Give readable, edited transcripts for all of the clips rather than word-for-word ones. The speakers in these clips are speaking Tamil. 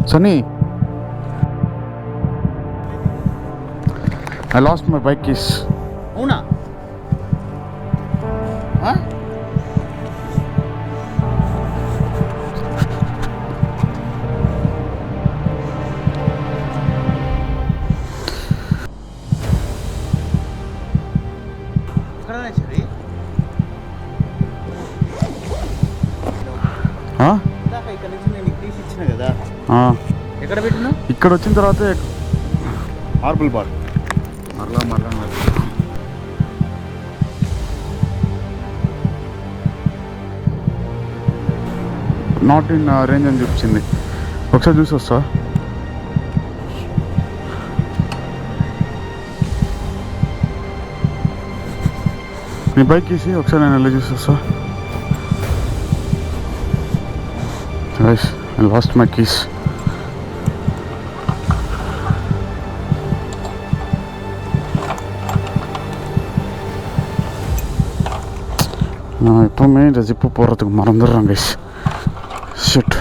Sunny, I lost my bike keys. Una? Huh? ఎక్కడ పెట్టినా ఇక్కడ వచ్చిన తర్వాత మార్బుల్ బార్ మరలా నాట్ ఇన్ రేంజ్ అని చూపించింది. ఒకసారి చూసి వస్తా. నీ బైక్ తీసి ఒకసారి నేను వెళ్ళి చూసి వస్తా. I lost my keys. நான் எப்போவுமே இந்த ஜிப்பு போடுறதுக்கு மறந்துடுறேன் கைஸ். ஷிட்.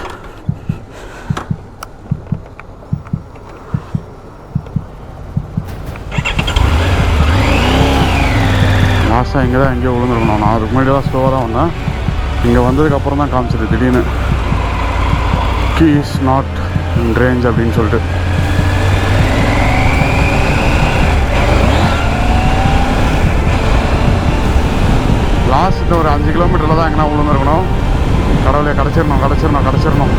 லாஸ்ட்டாக இங்கே தான் எங்கேயோ விழுந்துருக்கணும். நான் அதுக்கு முன்னாடி தான் ஸ்லோவாக தான் வந்தேன். இங்கே வந்ததுக்கப்புறம் தான் காமிச்சிது திடீர்னு key is not in range அப்படின்னு சொல்லிட்டு. லாஸ்ட்டு ஒரு 5 கிலோமீட்டரில் தான் எங்கன்னா விழுந்துருக்கணும். கடவுளே கிடச்சிடணும்.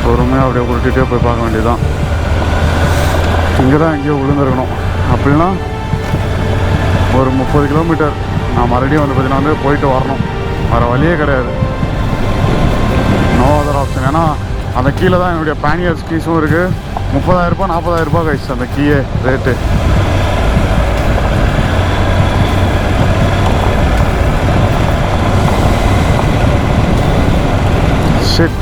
பொறுமையாக அப்படியே உருட்டிகிட்டே போய் பார்க்க வேண்டியதுதான். இங்கே தான் எங்கேயோ விழுந்துருக்கணும். அப்படின்னா ஒரு 30 கிலோமீட்டர் நான் மறுபடியும் வந்து பார்த்தீங்கன்னா போயிட்டு வரணும். வேறு வழியே கிடையாது. No other option. ஏன்னா அந்த கீழே தான் என்னுடைய பேனியர்ஸ் கீஸும் இருக்குது. 30,000 40,000 கைஸ் அந்த கீயே ரேட்டு. ஷிட்.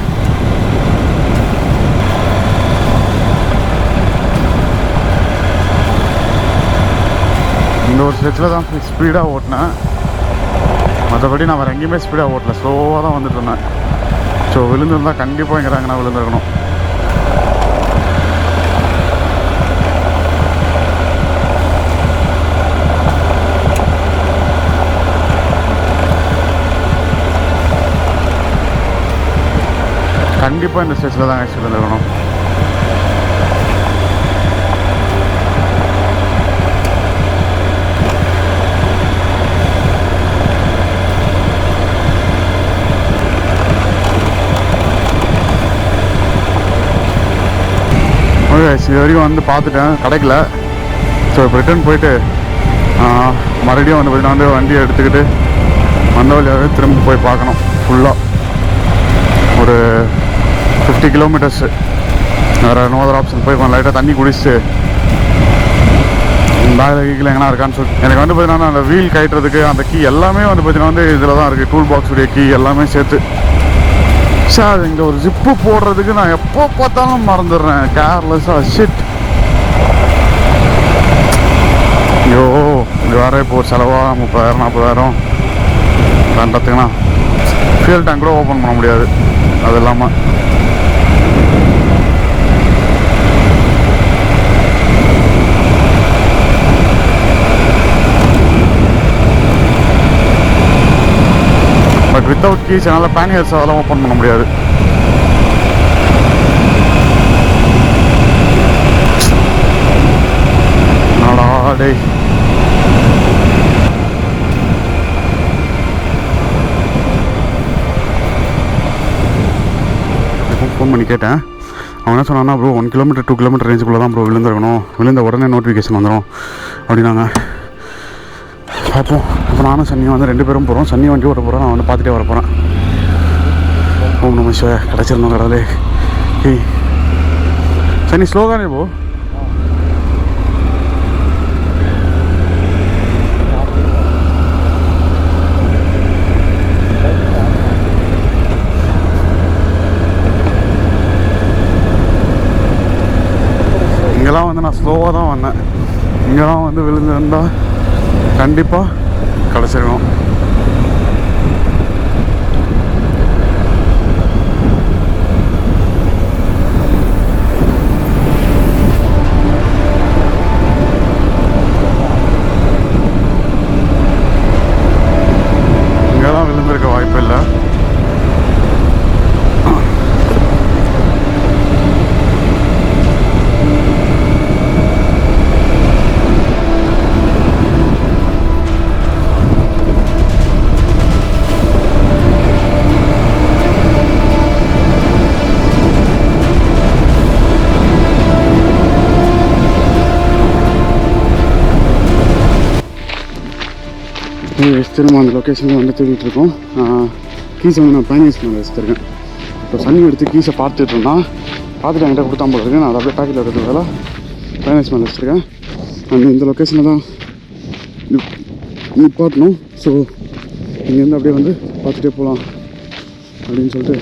இந்த ஒரு ஸ்ட்ரெச்சில் தான் ஸ்பீடாக ஓட்டினேன். மற்றபடி நான் வேறு எங்கேயுமே ஸ்பீடாக ஓட்டல. ஸ்லோவாக தான் வந்துட்டு இருந்தேன். ஸோ விழுந்துருந்தால் கண்டிப்பாக இங்கிறாங்க நான் விழுந்துருக்கணும். கண்டிப்பாக இந்த ஸ்டேஜில் தான் ஆக்சுவலி விழுந்துருக்கணும். இது வரைக்கும் வந்து பார்த்துட்டேன், கிடைக்கல. ஸோ இப்போ ரிட்டர்ன் போயிட்டு மறுபடியும் வந்து பார்த்தீங்கன்னா வண்டியை எடுத்துக்கிட்டு வந்த வழியாகவே திரும்ப போய் பார்க்கணும். ஃபுல்லாக ஒரு 50 கிலோமீட்டர்ஸு. வேறு நோ அதர் ஆப்ஷன் போய் கொஞ்சம் லைட்டாக தண்ணி குடிச்சிட்டு பேக்கில் கீழே எங்கன்னா இருக்கான்னு சொல்லி எனக்கு வந்து பார்த்தீங்கன்னா அந்த வீல் கட்டுறதுக்கு அந்த கீ எல்லாமே வந்து பார்த்தீங்கன்னா இதில் தான் இருக்குது. டூல் பாக்ஸுடைய கீ எல்லாமே சேர்த்து. சார் இங்கே ஒரு ஜிப்பு போடுறதுக்கு நான் எப்போ பார்த்தாலும் மறந்துடுறேன். கேர்லெஸ்ஸாக. ஷிட். ஐயோ, இங்கே வேறு இப்போ ஒரு செலவாக 30,000 40,000 பண்ணுறதுக்குண்ணா ஃபியூல் டேங்க் கூட ஓப்பன் பண்ண முடியாது. அது இல்லாமல் பட் வித்தவுட் கீஸ் என்னால் பேனியர்ஸ் அதெல்லாம் ஓப்பன் பண்ண முடியாது. நாடே ஃபோன் பண்ணி கேட்டேன். அவன் என்ன சொன்னான்னா, ப்ரோ 1 கிலோமீட்டர் 2 கிலோமீட்டர் ரேஞ்சுக்குள்ளே தான் ப்ரோ விழுந்துருக்கணும். விழுந்த உடனே நோட்டிஃபிகேஷன் வந்துடும் அப்படின்னாங்க. பார்ப்போம். அப்போ நானும் சன்னியும் வந்து 2 பேரும் போகிறோம். சன்னி வண்டி ஓட்ட போகிறோம். நான் வந்து பார்த்துட்டே வர போகிறேன். ஓம் நம சிவாய. கிடச்சிருந்தோம் கடவுளே. ஏய் சன்னி ஸ்லோகானே போ. இங்கெல்லாம் வந்து நான் ஸ்லோவாக தான் வந்தேன். இங்கெல்லாம் வந்து விழுந்திருந்தால் கண்டிப்பாக கிடச்சிருக்கணும். இங்கெல்லாம் விழுந்திருக்க வாய்ப்பு இல்லை. திரும்ப அந்த லொக்கேஷனில் வந்து தேடிட்டு இருக்கோம். கீஸை வந்து நான் பேனிஸ் மேலே வச்சுருக்கேன். இப்போ சனி எடுத்து கீஸை பார்த்துட்டு இருந்தான். பார்த்துட்டு என்கிட்ட கொடுத்தா போல இருக்கு. நான் அதை அப்படியே பேக்கெட்டில் இருக்கிறதால பேனிஸ் மேலே வச்சுருக்கேன். அண்ட் இந்த லொக்கேஷனில் தான் நிப்பாட்டணும். ஸோ இங்கேருந்து அப்படியே வந்து பார்த்துட்டே போகலாம் அப்படின்னு சொல்லிட்டு